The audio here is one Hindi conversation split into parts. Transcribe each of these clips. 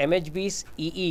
MH20EE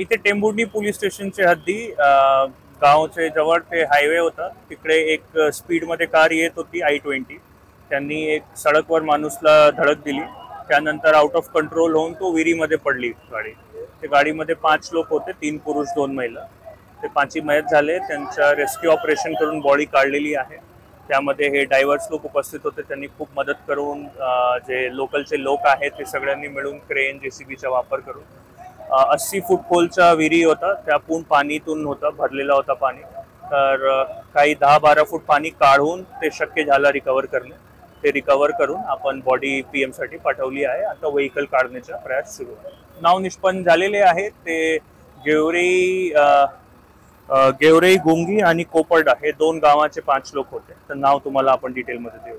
इथे टेंभुर्णी पोलीस स्टेशनच्या हद्दी गावचे जवळ ते हायवे होता, तिकडे एक स्पीडमध्ये कार येत होती I-20, त्यांनी एक सडकवर माणूसला धडक दिली, त्यानंतर आउट ऑफ कंट्रोल होऊन तो विहिरीमध्ये पडली गाडी। ते गाडीमध्ये 5 लोक होते, 3 पुरुष 2 महिला, ते 5ही मयत झाले, त्यांच्या रेस्क्यू ऑपरेशन करून बॉडी काढलेली आहे। त्यामध्ये हे डायव्हर्स लोक उपस्थित होते, त्यांनी खूप मदत करून जे लोकलचे लोक आहेत ते सगळ्यांनी मिळून क्रेन JCBचा वापर करून 80 फूट खोलचा विहिरी होता, त्यातून पाणीतून होता भरलेला होता पाणी, तर काही 10-12 फूट पाणी काढून ते शक्य झालं रिकवर करणे। ते रिकवर करून आपण बॉडी PM साठी पाठवली आहे। आता व्हेकल काढण्याचा प्रयास सुरू आहे। नाव निष्पन्न झालेले आहे, ते गेवराई गुंगी आणि कोपर्डा हे 2 गावाचे 5 लोक होते, तर नाव तुम्हाला आपण डिटेलमध्ये देऊ।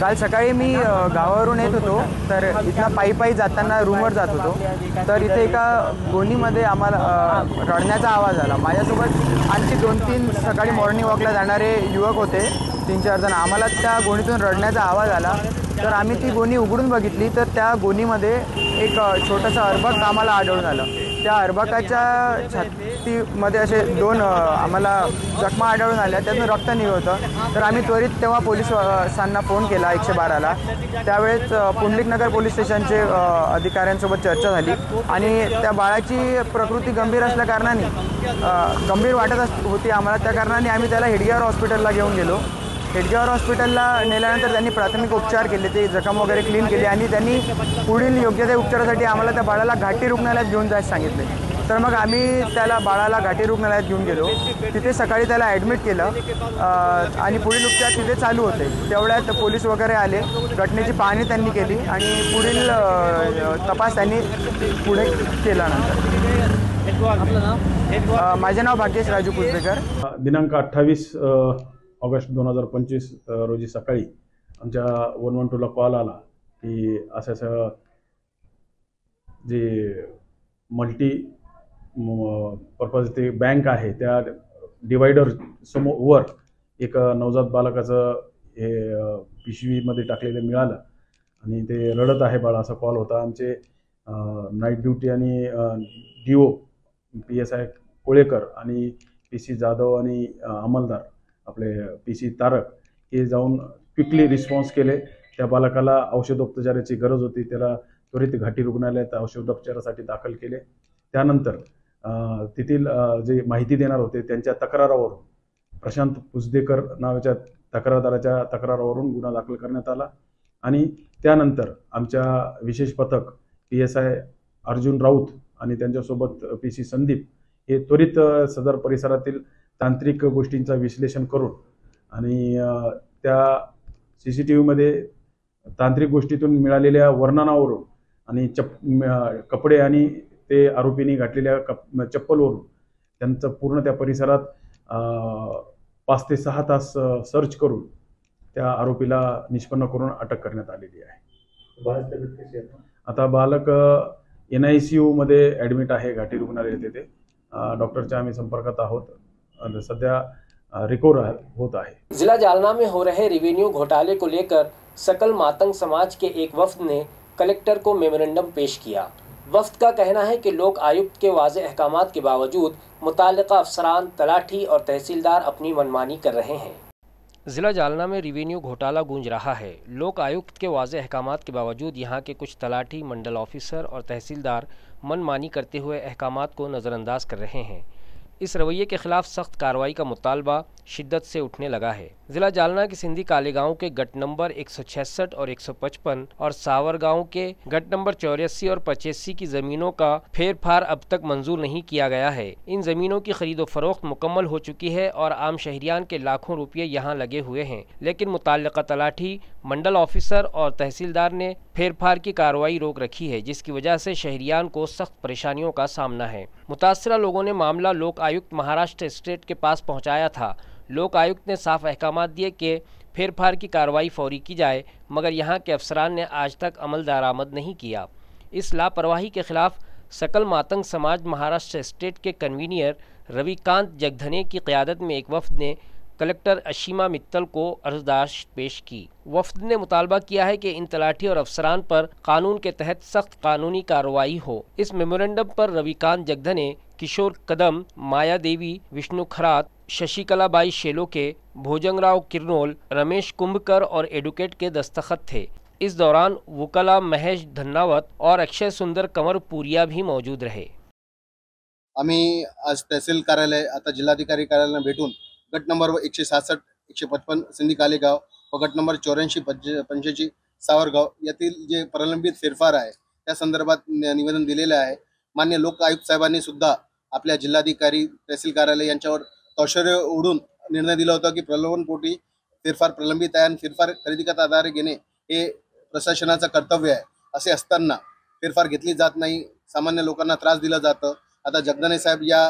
काल सकाळी मी गावावरून येत होतो, तर इथनं पायी जाताना रूमवर जात होतो, तर इथे एका गोणीमध्ये आम्हाला रडण्याचा आवाज आला. माझ्यासोबत आणखी 2-3 सकाळी मॉर्निंग वॉकला जाणारे युवक होते, 3-4 जण. आम्हाला त्या गोणीतून रडण्याचा आवाज आला, तर आम्ही ती गोणी उघडून बघितली, तर त्या गोणीमध्ये एक छोटंसं अर्भक आम्हाला आढळून आलं. त्या अर्भकाच्या छातीमध्ये असे 2 आम्हाला जखमा आढळून आल्या, त्यातून रक्त निघत होतं. तर आम्ही त्वरित तेव्हा पोलिसांना फोन केला 112ला. त्यावेळेस पुंडलिकनगर पोलीस स्टेशनचे अधिकाऱ्यांसोबत चर्चा झाली आणि त्या बाळाची प्रकृती गंभीर असल्याकारणाने गंभीर वाटत होती आम्हाला, त्या कारणाने आम्ही त्याला हेडगेवार हॉस्पिटलला घेऊन गेलो. हेडगेवार हॉस्पिटलला नेल्यानंतर त्यांनी प्राथमिक उपचार केले, ते जखम वगैरे क्लीन केली आणि त्यांनी पुढील योग्य त्या उपचारासाठी आम्हाला त्या बाळाला घाटी रुग्णालयात घेऊन जायला सांगितले. तर मग आम्ही त्याला बाळाला घाटी रुग्णालयात घेऊन गेलो. तिथे सकाळी त्याला ॲडमिट केलं आणि पुढील उपचार तिथे चालू होते. तेवढ्यात पोलीस वगैरे आले, घटनेची पाहणी त्यांनी केली आणि पुढील तपास त्यांनी पुढे केला. नंतर माझे नाव भाग्येश राजू कुसबेकर. दिनांक 28 ऑगस्ट 2025 रोजी सकाळी आमच्या 112ला कॉल आला की असं जे मल्टी पर्पज ते बँक आहे त्या डिवायडर समोर एक नवजात बालकाचं हे पिशवीमध्ये टाकलेलं मिळालं आणि ते रडत आहे बाळा असा कॉल होता. आमचे नाईट ड्युटी आणि DO PSI कोळेकर आणि PC जाधव आणि अंमलदार आपले PC तारक हे जाऊन क्विकली रिस्पॉन्स केले. त्या बालकाला औषधोपचाराची गरज होती, त्याला त्वरित घाटी रुग्णालयात औषधोपचारासाठी दाखल केले. त्यानंतर तेथील जे माहिती देणार होते त्यांच्या तक्रारावरून प्रशांत पुजदेकर नावाच्या तक्रारदाराच्या तक्रारावरून गुन्हा दाखल करण्यात आला आणि त्यानंतर आमच्या विशेष पथक PSI अर्जुन राऊत आणि त्यांच्यासोबत PC संदीप हे त्वरित सदर परिसरातील तांत्रिक गोष्टींचा विश्लेषण करून आणि त्या CCTVमध्ये तांत्रिक गोष्टीतून मिळालेल्या वर्णनावरून आणि कपडे आणि ते आरोपींनी घातलेल्या चप्पलवरून त्यांचं पूर्ण त्या परिसरात 5 ते 6 तास सर्च करून त्या आरोपीला निष्पन्न करून अटक करण्यात आलेली आहे. आता बालक NICU मध्ये ॲडमिट आहे घाटी रुग्णालय. तिथे डॉक्टरच्या आम्ही संपर्कात आहोत. सध्या रिकवर होता है। जिला जालना में हो रहे रेवेन्यू घोटाले को लेकर सकल मातंग समाज के एक वफ्द ने कलेक्टर को मेमोरेंडम पेश किया। वफ्द का कहना है कि लोक आयुक्त के वाज़े अहकामात के बावजूद मुताल्लिका अफसरान, तलाठी और तहसीलदार अपनी मनमानी कर रहे हैं। ज़िला जालना में रेवेन्यू घोटाला गूंज रहा है। लोक आयुक्त के वाज़े अहकामात के बावजूद यहाँ के कुछ तलाठी, मंडल ऑफिसर और तहसीलदार मनमानी करते हुए अहकामात को नज़रअंदाज कर रहे हैं। इस रवैये के खिलाफ सख्त कार्रवाई का मुतालबा शिद्दत से उठने लगा है। ज़िला जालना के सिंधी काले गांव के गट नंबर 166 और 155 और सावर गांव के गट नंबर 84 और 85 की ज़मीनों का फेर फार अब तक मंजूर नहीं किया गया है। इन ज़मीनों की खरीदो फरोख्त मुकम्मल हो चुकी है और आम शहरियान के लाखों रुपये यहाँ लगे हुए हैं, लेकिन मुताल्लिका तलाठी, मंडल ऑफिसर और तहसीलदार ने फेर फार की कार्रवाई रोक रखी है, जिसकी वजह से शहरियान को सख्त परेशानियों का सामना है। मुतासरा लोगों ने मामला लोक आयुक्त महाराष्ट्र स्टेट के पास पहुँचाया था। लोक आयुक्त ने साफ अहकामात दिए कि फेर फार की कार्रवाई फौरी की जाए, मगर यहाँ के अफसरान ने आज तक अमल दरामद नहीं किया। इस लापरवाही के खिलाफ सकल मातंग समाज महाराष्ट्र स्टेट के कन्वीनियर रविकांत जगधने की क़यादत में एक वफ्द ने कलेक्टर अशीमा मित्तल को अर्जदाश्त पेश की। वफ्द ने मुतालबा किया है कि इन तलाठी और अफसरान पर कानून के तहत सख्त कानूनी कार्रवाई हो। इस मेमोरेंडम पर रविकांत जगधने, किशोर कदम, माया देवी, विष्णु खरात, शशिकला बाई शेलोके, भोजंगराव किरनोल, रमेश कुंभकर और एडवोकेट के दस्तखत थे। इस दौरान वकला महेश धन्नावत और अक्षय सुंदर कंवरपुरिया भी मौजूद रहे। आम्ही आज तहसील कार्यालय आता जिल्हाधिकारी कार्यालयाला भेटून गट नंबर 166, 155 सिंधी कालेगाव व गट नंबर 84, 85 सावरगाव यातील जे प्रलंबित फेरफार आहे त्या संदर्भात निवेदन दिलेले आहे। मान्य लोक आयुक्त साहेबांनी सुद्धा आपल्या जिल्हाधिकारी तहसील कार्यालय यांच्यावर तौशर्य ओढून निर्णय दिला होता की प्रलोभनपोटी फेरफार प्रलंबित आहे आणि फेरफार खरेदीकत आधारे घेणे हे प्रशासनाचं कर्तव्य आहे। असे असताना फेरफार घेतली जात नाही, सामान्य लोकांना त्रास दिला जातं। आता जगधने साहेब या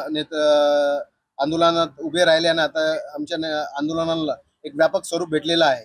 आंदोलनात उभे राहिल्याने आता आमच्या आंदोलनाला एक व्यापक स्वरूप भेटलेलं आहे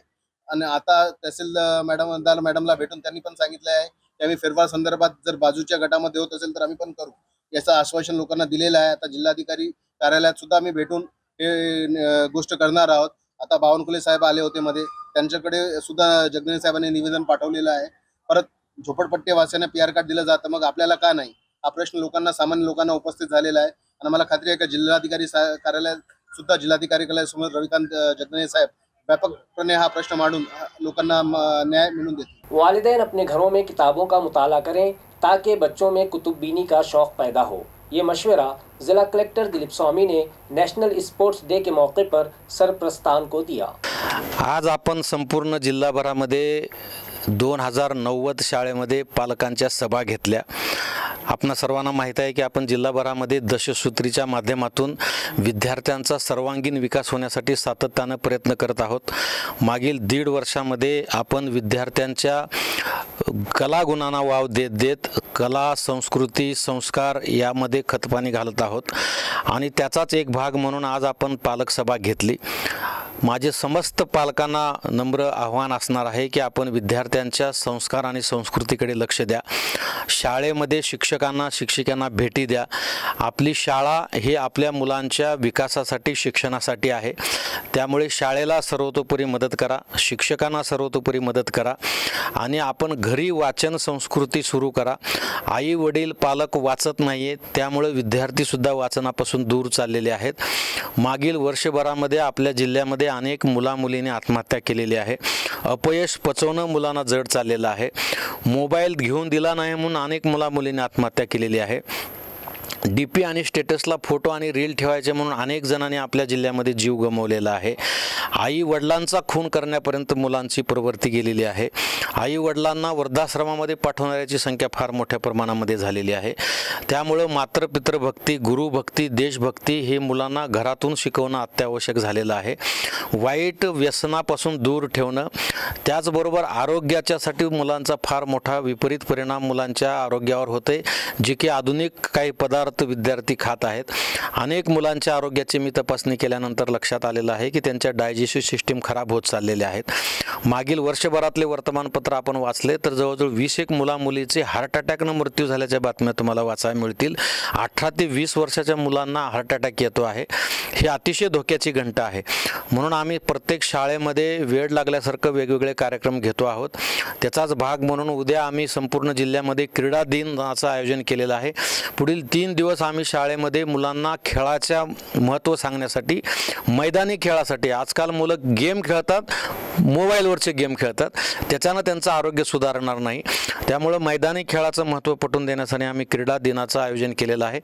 आणि आता तहसील मॅडमला भेटून त्यांनी पण सांगितलं आहे की आम्ही फेरफार संदर्भात जर बाजूच्या गटामध्ये होत असेल तर आम्ही पण करू, याचं आश्वासन लोकांना दिलेलं आहे. आता जिल्हाधिकारी कार्यालयात सुद्धा आम्ही भेटून हे गोष्ट करणार आहोत. आता बावनकुळे साहेब आले होते मध्ये, त्यांच्याकडे सुद्धा जगदीश साहेबांनी निवेदन पाठवलेलं आहे. परत झोपडपट्टी वासियांना PR कार्ड दिलं जातं, मग आपल्याला का नाही, हा प्रश्न लोकांना, सामान्य लोकांना उपस्थित झालेला आहे. आणि मला खात्री आहे की जिल्हाधिकारी कार्यालयात सुद्धा जिल्हाधिकारी कार्यालयासमोर रविकांत जगदीश साहेब व्यापकपणे हा प्रश्न मांडून लोकांना न्याय मिळवून देतील. वालिदैन अपने घरों में किताबों का मुताला करें ताकि बच्चों में कुतुबबीनी का शौक़ पैदा हो। ये मशवरा ज़िला कलेक्टर दिलीप स्वामी ने नेशनल स्पोर्ट्स डे के मौके पर सरप्रस्तान को दिया। आज आपण संपूर्ण जिल्हाभरामध्ये 2090 शाळेमध्ये पालकांच्या सभा घेतल्या। आपणा सर्वांना माहीत आहे की आपण जिल्हाभरामध्ये दशसूत्रीच्या माध्यमातून विद्यार्थ्यांचा सर्वांगीण विकास होण्यासाठी सातत्याने प्रयत्न करत आहोत। मागील 1.5 वर्षामध्ये आपण विद्यार्थ्यांच्या कला गुणांना वाव देत कला, संस्कृती, संस्कार यामध्ये खतपाणी घालत आहोत आणि त्याचाच एक भाग म्हणून आज आपण पालक सभा घेतली। माझे समस्त पालकांना नम्र आव्हान असणार आहे की आपण विद्यार्थ्यांच्या संस्कार आणि संस्कृतीकडे लक्ष द्या। शाळेमध्ये शिक्षकांना, शिक्षिकांना भेटी द्या। आपली शाळा ही आपल्या मुलांच्या विकासासाठी, शिक्षणासाठी आहे। त्यामुळे शाळेला सर्वतोपरी मदत करा, शिक्षकांना सर्वतोपरी मदत करा आणि आपण घरी वाचन संस्कृती सुरू करा। आई वडील पालक वाचत नाहीये, त्यामुळे विद्यार्थी सुद्धा वाचनापासून दूर चाललेले आहेत। मागील वर्षभरामध्ये आपल्या जिल्ह्यामध्ये अनेक मुला-मुलींनी आत्महत्या केलेली आहे। अपयश पचवणं मुलांना जड चाललेलं आहे। मोबाईल घेऊन दिला नाही म्हणून अनेक मुला-मुलींनी आत्महत्या केलेली आहे। DP आणि स्टेटसला फोटो आणि रील ठेवायचे म्हणून अनेक जणांनी आपल्या जिल्ह्यामध्ये जीव गमावलेला आहे। आई वडिलांचा खून करण्यापर्यंत मुलांची प्रवृत्ती गेलेली आहे। आई वडिलांना वृद्धाश्रमामध्ये पाठवणाऱ्याची संख्या फार मोठ्या प्रमाणामध्ये झालेली आहे। त्यामुळे मातृपितृभक्ती, गुरुभक्ती, देशभक्ती हे मुलांना घरातून शिकवणं अत्यावश्यक झालेलं आहे। वाईट व्यसनापासून दूर ठेवणं, त्याचबरोबर आरोग्याच्यासाठी मुलांचा फार मोठा विपरीत परिणाम मुलांच्या आरोग्यावर होते, जे की आधुनिक काही पदार्थ विद्यार्थी खात आहेत। अनेक मुलांच्या आरोग्याची मी तपासणी केल्यानंतर लक्षात आलेलं आहे की त्यांच्या डायजेस्टिव्ह सिस्टीम खराब होत चाललेले आहेत। मागील वर्षभरातले वर्तमानपत्र आपण वाचले तर जवळजवळ 20 मुला-मुलीचे हार्ट अटॅकनं मृत्यू झाल्याच्या बातम्या तुम्हाला वाचायला मिळतील। 18 ते 20 वर्षाच्या मुलांना हार्ट अटॅक येतो आहे। ही अतिशय धोक्याची घंटा आहे। म्हणून आम्ही प्रत्येक शाळेमध्ये वेळ लागल्यासारखं वेगवेगळे कार्यक्रम घेतो आहोत। त्याचाच भाग म्हणून उद्या आम्ही संपूर्ण जिल्ह्यामध्ये क्रीडा दिनाचं आयोजन केलेलं आहे। पुढील 3 दिवस आम्ही शाळेमध्ये मुलांना खेळाच्या महत्त्व सांगण्यासाठी, मैदानी खेळासाठी, आजकाल मुलं गेम खेळतात, मोबाईलवरचे गेम खेळतात, त्याच्यानं त्यांचं आरोग्य सुधारणार नाही। त्यामुळे मैदानी खेळाचं महत्त्व पटवून देण्यासाठी आम्ही क्रीडा दिनाचं आयोजन केलेलं आहे।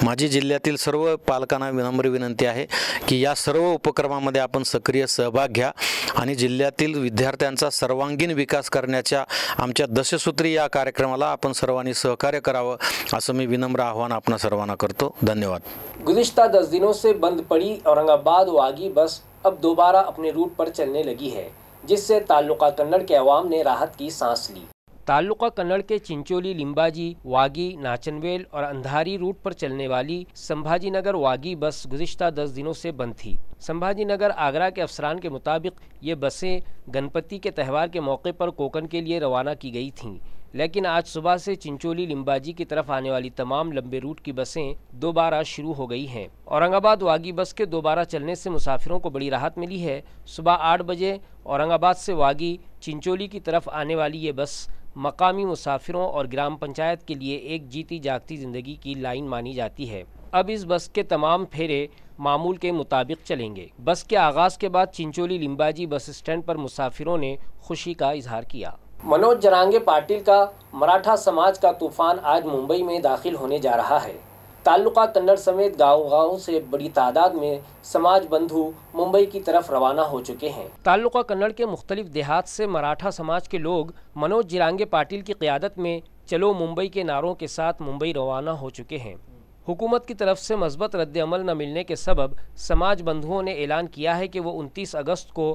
माझी जिल्ह्यातील सर्व पालकांना विनम्र विनंती आहे की या सर्व उपक्रमामध्ये आपण सक्रिय सहभाग घ्या आणि जिल्ह्यातील विद्यार्थ्यांचा सर्वांगीण विकास करण्याच्या आमच्या दशसूत्री या कार्यक्रमाला आपण सर्वांनी सहकार्य करावं असं मी विनम्र आव्हान आपण सर्वांना करतो। धन्यवाद। गुज़िश्ता 10 दिनों से बंद पड़ी औरंगाबाद वागी बस अब दोबारा अपने रूट पर चलने लगी है, जिससे ताल्लुका कन्नड़ के अवाम ने राहत की सांस ली। ताल्लुका कन्नड़ के चिंचोली, लिम्बाजी, वागी, नाचनवेल और अंधारी रूट पर चलने वाली संभाजीनगर वागी बस गुज़िश्ता 10 दिनों से बंद थी। संभाजीनगर आगरा के अफसरान के मुताबिक ये बसें गणपति के त्यौहार के मौके पर कोकन के लिए रवाना की गई थीं, लेकिन आज सुबह से चिंचोली, लिम्बाजी की तरफ आने वाली तमाम लंबे रूट की बसें दोबारा शुरू हो गई हैं। औरंगाबाद वागी बस के दोबारा चलने से मुसाफिरों को बड़ी राहत मिली है। सुबह 8 बजे औरंगाबाद से वागी, चिंचोली की तरफ आने वाली ये बस मकामी मुसाफिरों और ग्राम पंचायत के लिए एक जीती जागती ज़िंदगी की लाइन मानी जाती है। अब इस बस के तमाम फेरे मामूल के मुताबिक चलेंगे। बस के आगाज़ के बाद चिंचोली, लिम्बाजी बस स्टैंड पर मुसाफिरों ने खुशी का इजहार किया। मनोज जरांगे पाटिल का मराठा समाज का तूफान आज मुंबई में दाखिल होने जा रहा है। ताल्लुका कन्नड़ समेत गाँव-गाँव से बड़ी तादाद में समाज बंधु मुंबई की तरफ रवाना हो चुके हैं। ताल्लुका कन्नड़ के मुख्तलिफ देहात से मराठा समाज के लोग मनोज जरांगे पाटिल की क़ियादत में चलो मुंबई के नारों के साथ मुंबई रवाना हो चुके हैं। हुकूमत की तरफ से मस्बत रद्द-ए-अमल न मिलने के सबब समाज बंधुओं ने ऐलान किया है कि वो 29 अगस्त को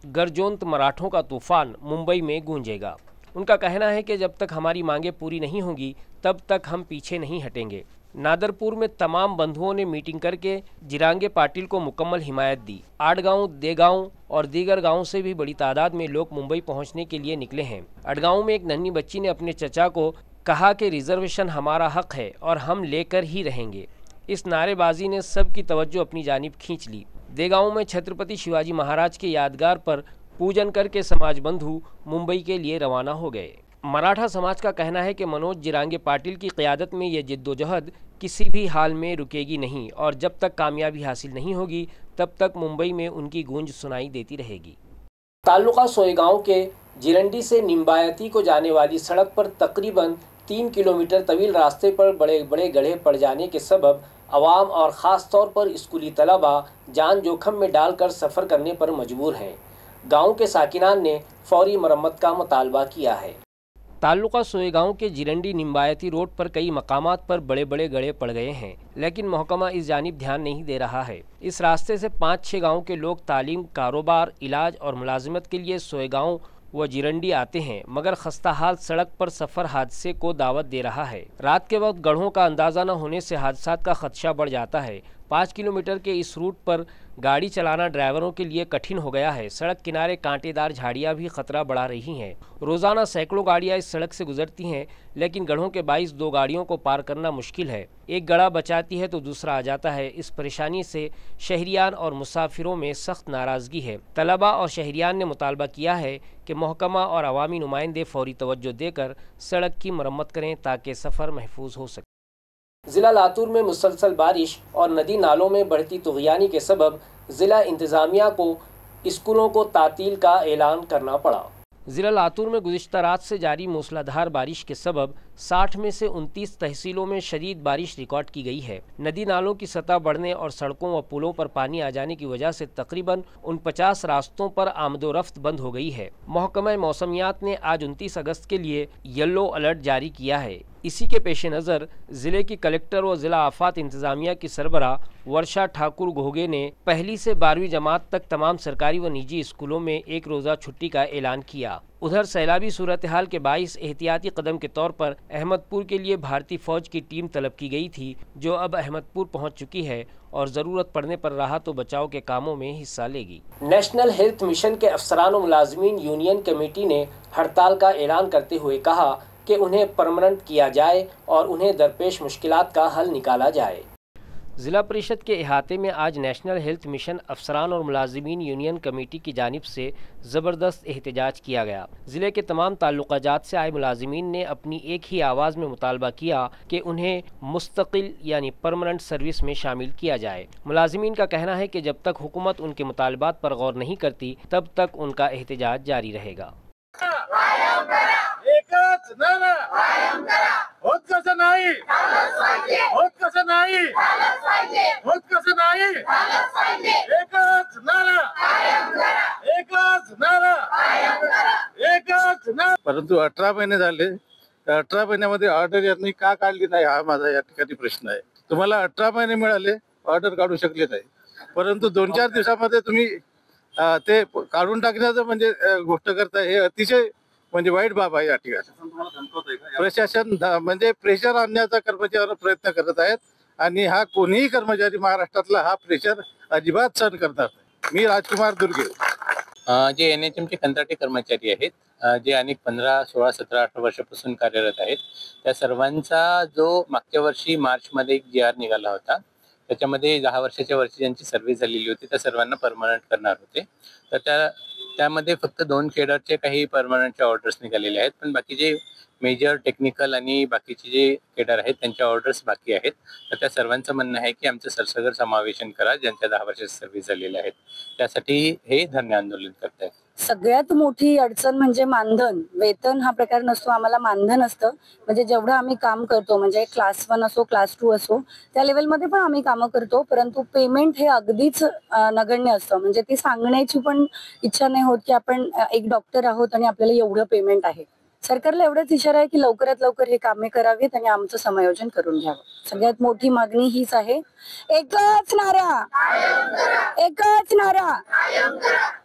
गरजोंत मराठों का तूफ़ान मुंबई में गूंजेगा। उनका कहना है कि जब तक हमारी मांगें पूरी नहीं होंगी तब तक हम पीछे नहीं हटेंगे। नादरपुर में तमाम बंधुओं ने मीटिंग करके जिरांगे पाटिल को मुकम्मल हिमायत दी। आड़गांव, देगांव और दीगर गांवों से भी बड़ी तादाद में लोग मुंबई पहुंचने के लिए निकले हैं। अड़गांव में एक नन्ही बच्ची ने अपने चचा को कहा कि रिजर्वेशन हमारा हक है और हम लेकर ही रहेंगे। इस नारेबाजी ने सबकी तवज्जो अपनी जानिब खींच ली। देगांव में छत्रपति शिवाजी महाराज के यादगार पर पूजन करके समाज बंधु मुंबई के लिए रवाना हो गए। मराठा समाज का कहना है कि मनोज जिरांगे पाटिल की क़यादत में ये जिद्दोजहद किसी भी हाल में रुकेगी नहीं और जब तक कामयाबी हासिल नहीं होगी तब तक मुंबई में उनकी गूंज सुनाई देती रहेगी। ताल्लुका सोएगांव के जिरंडी से निम्बायती को जाने वाली सड़क पर तकरीबन 3 किलोमीटर तवील रास्ते पर बड़े बड़े गड्ढे पड़ जाने के सबब अवाम और ख़ास तौर पर स्कूली तलबा जान जोखम में डालकर सफ़र करने पर मजबूर हैं। गाँव के साकिनान ने फौरी मरम्मत का मुतालबा किया है। ताल्लुका सोएगांव के जिरंडी निम्बायती रोड पर कई मकामात पर बड़े बड़े गड्ढे पड़ गए हैं, लेकिन महकमा इस जानिब ध्यान नहीं दे रहा है। इस रास्ते से 5-6 गाँव के लोग तालीम, कारोबार, इलाज और मुलाजिमत के लिए सोएगांव व जिरंडी आते हैं, मगर खस्ता हाल सड़क पर सफ़र हादसे को दावत दे रहा है। रात के वक्त गड्ढों का अंदाज़ा न होने से हादसात का खदशा बढ़ जाता है। 5 किलोमीटर के इस रूट पर गाड़ी चलाना ड्राइवरों के लिए कठिन हो गया है। सड़क किनारे कांटेदार झाड़ियां भी खतरा बढ़ा रही हैं। रोज़ाना सैकड़ों गाड़ियां इस सड़क से गुजरती हैं, लेकिन गड्ढों के बाइस 2 गाड़ियों को पार करना मुश्किल है। एक गड्ढा बचाती है तो दूसरा आ जाता है। इस परेशानी से शहरियान और मुसाफिरों में सख्त नाराज़गी है। तलबा और शहरियान ने मुतालबा किया है कि महकमा और अवामी नुमाइंदे फौरी तवज्जो देकर सड़क की मरम्मत करें ताकि सफ़र महफूज हो सके। ज़िला लातूर में मुसलसल बारिश और नदी नालों में बढ़ती तुग़यानी के सबब ज़िला इंतज़ामिया को स्कूलों को तातील का ऐलान करना पड़ा। ज़िला लातूर में गुज़िश्ता रात से जारी मूसलाधार बारिश के सबब 60 में से 29 तहसीलों में शदीद बारिश रिकॉर्ड की गई है। नदी नालों की सतह बढ़ने और सड़कों व पुलों पर पानी आ जाने की वजह से तकरीबन 49 रास्तों पर आमदोरफ्त बंद हो गई है। महकमा मौसमियात ने आज 29 अगस्त के लिए येलो अलर्ट जारी किया है। इसी के पेश नज़र ज़िले की कलेक्टर व ज़िला आफात इंतज़ामिया की सरबराह वर्षा ठाकुर घोगे ने 1ली से 12वीं जमात तक तमाम सरकारी व निजी स्कूलों में एक रोज़ा छुट्टी का ऐलान किया। उधर सैलाबी सूरत हाल के बाइस एहतियाती कदम के तौर पर अहमदपुर के लिए भारतीय फ़ौज की टीम तलब की गई थी, जो अब अहमदपुर पहुंच चुकी है और ज़रूरत पड़ने पर राहत व बचाव के कामों में हिस्सा लेगी। नेशनल हेल्थ मिशन के अफसरान व मुलाजमीन यूनियन कमेटी ने हड़ताल का ऐलान करते हुए कहा कि उन्हें परमानेंट किया जाए और उन्हें दरपेश मुश्किलात का हल निकाला जाए। ज़िला परिषद के अहाते में आज नेशनल हेल्थ मिशन अफसरान और मुलाजिमीन यूनियन कमेटी की जानिब से ज़बरदस्त एहतजाज किया गया। ज़िले के तमाम ताल्लुकाजात से आए मुलाजिमीन ने अपनी एक ही आवाज़ में मुतालबा किया कि उन्हें मुस्तकिल यानी परमानेंट सर्विस में शामिल किया जाए। मुलाजिमीन का कहना है कि जब तक हुकूमत उनके मुतालबात पर गौर नहीं करती तब तक उनका एहतजाज जारी रहेगा। एकच नारा होत कसं नाही होत कसं नाही होत कसं नाही एकच नारा एकच नारा एकच नारा। परंतु 18 महिने झाले, 18 महिन्यामध्ये ऑर्डर यांनी का काढली नाही हा माझा या ठिकाणी प्रश्न आहे। तुम्हाला 18 महिने मिळाले, ऑर्डर काढू शकले नाही, परंतु 2-4 दिवसामध्ये तुम्ही ते काढून टाकण्याचं म्हणजे गोष्ट करताय, हे अतिशय म्हणजे वाईट बाब आहे। या ठिकाणी प्रशासन म्हणजे प्रेशर आणण्याचा कर्मचाऱ्यांवर प्रयत्न करत आहेत आणि हा कोणीही कर्मचारी महाराष्ट्रातला हा प्रेशर अजिबात सहन करणार नाही। मी राजकुमार दुर्गे, जे NHM चे कंत्राटी कर्मचारी आहेत, जे अनेक 15, 16, 17, 18 वर्षापासून कार्यरत आहेत, त्या सर्वांचा जो मागच्या वर्षी मार्चमध्ये एक GR निघाला होता, त्याच्यामध्ये 10 वर्षाच्या वरची ज्यांची सर्व्हिस झालेली होती त्या सर्वांना परमनंट करणार होते। तर त्यामध्ये फक्त 2 केडरचे काही परमनंटचे ऑर्डर्स निघालेले आहेत, पण बाकीचे मेजर, टेक्निकल आणि बाकीचे जे केडर आहेत त्यांच्या ऑर्डर्स बाकी आहेत। तर त्या सर्वांचं म्हणणं आहे की आमचं सरसकट समावेशन करा ज्यांच्या 10 वर्षाची सर्व्हिस झालेल्या आहेत, त्यासाठी हे धरणे आंदोलन करत आहेत। सगळ्यात मोठी अडचण म्हणजे मानधन। वेतन हा प्रकार नसतो, आम्हाला मानधन असतं। म्हणजे जेवढं आम्ही काम करतो, म्हणजे क्लास 1 असो क्लास 2 असो, त्या लेवलमध्ये पण आम्ही कामं करतो, परंतु पेमेंट हे अगदीच नगण्य असतं। म्हणजे ती सांगण्याची पण इच्छा नाही होत की आपण एक डॉक्टर आहोत आणि आपल्याला एवढं पेमेंट आहे। सरकारला एवढाच इशारा आहे की लवकरात लवकर हे कामे करावीत आणि आमचं समायोजन करून घ्यावं। सगळ्यात मोठी मागणी हीच आहे, एकच नारा, एकच नारा।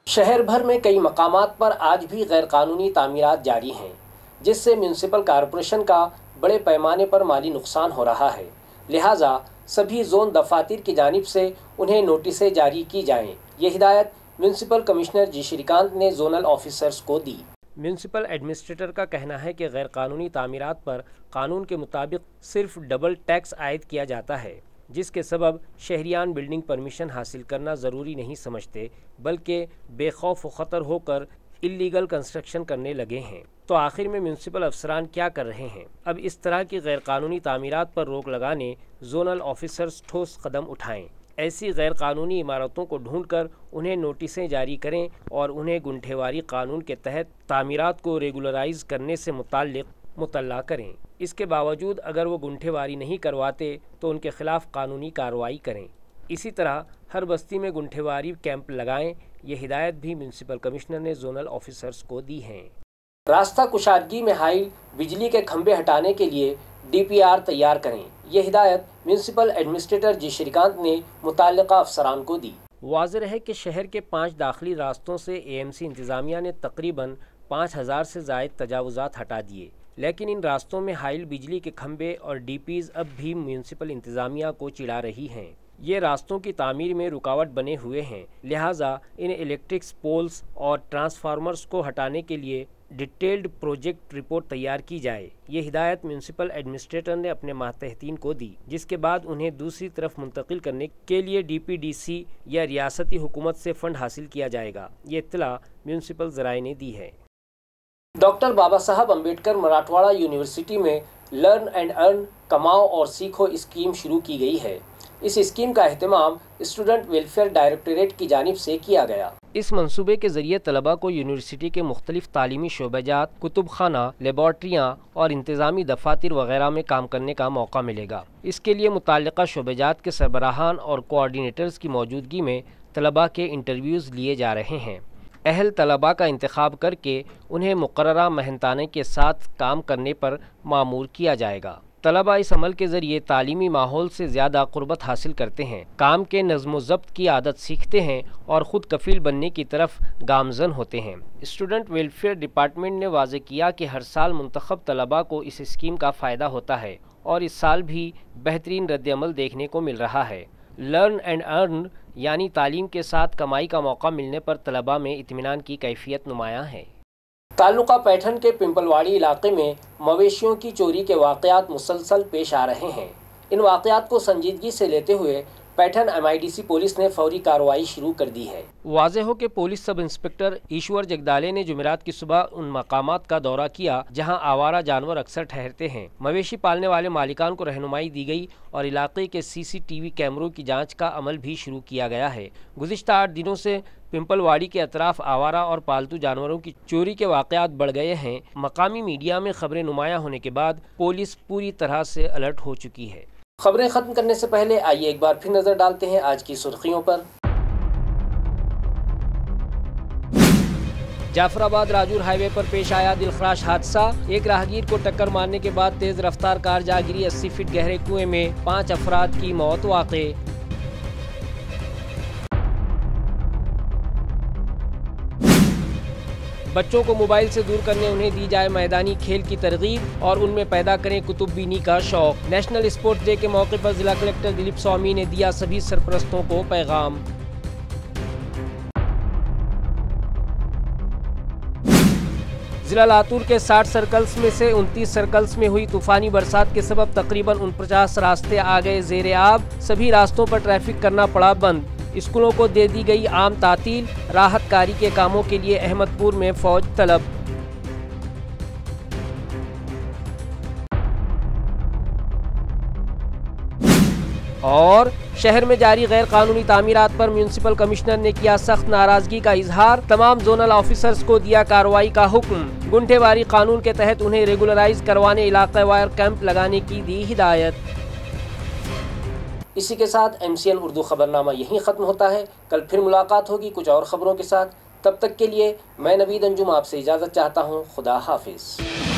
शहर भर में कई मकामात पर आज भी गैरकानूनी तामीरात जारी हैं, जिससे म्यूनसिपल कॉरपोरेशन का बड़े पैमाने पर माली नुकसान हो रहा है। लिहाजा सभी जोन दफातर की जानिब से उन्हें नोटिसें जारी की जाएं। ये हिदायत म्यूनसिपल कमिश्नर जी श्रीकांत ने जोनल ऑफिसर्स को दी। म्यूनसिपल एडमिनिस्ट्रेटर का कहना है कि गैर कानूनी तामीरात पर कानून के मुताबिक सिर्फ डबल टैक्स आयद किया जाता है, जिसके सबब शहरियान बिल्डिंग परमिशन हासिल करना ज़रूरी नहीं समझते, बल्कि बेखौफ व ख़तर होकर इल्लीगल कंस्ट्रक्शन करने लगे हैं। तो आखिर में म्यूनसिपल अफसरान क्या कर रहे हैं? अब इस तरह की गैर कानूनी तामीरात पर रोक लगाने जोनल ऑफिसर्स ठोस कदम उठाएं। ऐसी गैर कानूनी इमारतों को ढूंढकर उन्हें नोटिसें जारी करें और उन्हें गुंठेवारी कानून के तहत तामीरात को रेगुलराइज करने से मुतल्ला करें। इसके बावजूद अगर वो गुंठेवारी नहीं करवाते तो उनके खिलाफ कानूनी कार्रवाई करें। इसी तरह हर बस्ती में गुंठेवारी कैंप लगाएं। ये हिदायत भी म्यूनसिपल कमिश्नर ने जोनल ऑफिसर्स को दी हैं। रास्ता कुशादगी में हाइल बिजली के खंभे हटाने के लिए DPR तैयार करें। ये हिदायत म्यूनसिपल एडमिनिस्ट्रेटर जी श्रीकांत ने मुताल्लिका अफसरान को दी। वाज़ेह है कि शहर के 5 दाखिली रास्तों से AMC इंतज़ामिया ने तकरीबन 5000 से ज़ायद तजावुज़ात हटा दिए, लेकिन इन रास्तों में हाइल बिजली के खंभे और DPs अब भी म्यूनसिपल इंतज़ामिया को चिढ़ा रही हैं। ये रास्तों की तामीर में रुकावट बने हुए हैं, लिहाजा इन इलेक्ट्रिक पोल्स और ट्रांसफार्मर्स को हटाने के लिए डिटेल्ड प्रोजेक्ट रिपोर्ट तैयार की जाए। ये हिदायत म्यूनसिपल एडमिनिस्ट्रेटर ने अपने मातहतीन को दी, जिसके बाद उन्हें दूसरी तरफ मुंतकिल करने के लिए DPDC या रियासती हुकूमत से फंड हासिल किया जाएगा। ये इत्तला म्यूनसिपल ज़राए ने दी है। डॉक्टर बाबा साहब अम्बेडकर मराठवाड़ा यूनिवर्सिटी में लर्न एंड अर्न कमाओ और सीखो स्कीम शुरू की गई है। इस स्कीम का एहतमाम स्टूडेंट वेलफेयर डायरेक्टरेट की जानिब से किया गया। इस मंसूबे के ज़रिए तलबा को यूनिवर्सिटी के मुख्तलिफ तालीमी शोबेजात, कुतुब खाना, लेबॉर्ट्रियाँ और इंतज़ामी दफातर वगैरह में काम करने का मौका मिलेगा। इसके लिए मुताल्लिक़ा शोबेजात के सरबराहान और कोऑर्डिनेटर्स की मौजूदगी में तलबा के इंटरव्यूज़ लिए जा रहे हैं। अहल तलबा का इंतखाब करके उन्हें मुकर्ररा मेहनताने के साथ काम करने पर मामूर किया जाएगा। तलबा इस अमल के ज़रिए तालीमी माहौल से ज़्यादा क़ुर्बत हासिल करते हैं, काम के नज़्म व ज़ब्त की आदत सीखते हैं और ख़ुद कफ़ील बनने की तरफ गामज़न होते हैं। स्टूडेंट वेलफेयर डिपार्टमेंट ने वाज़ेह किया कि हर साल मुंतखब तलबा को इस स्कीम का फ़ायदा होता है और इस साल भी बेहतरीन रद्द-ए-अमल देखने को मिल रहा है। लर्न एंड अर्न यानी तालीम के साथ कमाई का मौका मिलने पर तलबा में इत्मीनान की कैफियत नुमायाँ है। ताल्लुका पैठन के पिंपलवाड़ी इलाके में मवेशियों की चोरी के वाक़यात मुसलसल पेश आ रहे हैं। इन वाक़यात को संजीदगी से लेते हुए पैठन MIDC पुलिस ने फौरी कार्रवाई शुरू कर दी है। वाज़ेह हो कि पुलिस सब इंस्पेक्टर ईश्वर जगदाले ने जुमेरात की सुबह उन मकामात का दौरा किया जहां आवारा जानवर अक्सर ठहरते हैं। मवेशी पालने वाले मालिकान को रहनुमाई दी गई और इलाके के CCTV कैमरों की जांच का अमल भी शुरू किया गया है। गुज़िश्ता 8 दिनों से पिंपलवाड़ी के अतराफ आवारा और पालतू जानवरों की चोरी के वाक़यात बढ़ गए हैं। मकामी मीडिया में खबरें नुमायां होने के बाद पुलिस पूरी तरह से अलर्ट हो चुकी है। खबरें ख़त्म करने से पहले आइए एक बार फिर नज़र डालते हैं आज की सुर्खियों पर। जाफराबाद राजूर हाईवे पर पेश आया दिलखराश हादसा। एक राहगीर को टक्कर मारने के बाद तेज रफ्तार कार जा गिरी 80 फीट गहरे कुएं में, 5 अफराद की मौत वाक़े। बच्चों को मोबाइल से दूर करने उन्हें दी जाए मैदानी खेल की तरगीब और उनमें पैदा करें कुतुब बीनी का शौक। नेशनल स्पोर्ट्स डे के मौके पर जिला कलेक्टर दिलीप स्वामी ने दिया सभी सरपरस्तों को पैगाम। जिला लातूर के 60 सर्कल्स में से 29 सर्कल्स में हुई तूफानी बरसात के सबब तकरीबन 49 रास्ते आ गए ज़ेरे आब। सभी रास्तों पर ट्रैफिक करना पड़ा बंद। स्कूलों को दे दी गई आम तातील। राहत कारी के कामों के लिए अहमदपुर में फौज तलब। और शहर में जारी गैर कानूनी तामीरात पर म्यूनसिपल कमिश्नर ने किया सख्त नाराजगी का इजहार। तमाम जोनल ऑफिसर्स को दिया कार्रवाई का हुक्म। गुंठेवारी कानून के तहत उन्हें रेगुलराइज करवाने इलाका वार कैंप लगाने की दी हिदायत। इसी के साथ MCN उर्दू खबरनामा यहीं ख़त्म होता है। कल फिर मुलाकात होगी कुछ और ख़बरों के साथ। तब तक के लिए मैं नवीद अंजुम आपसे इजाज़त चाहता हूँ। खुदा हाफिज़।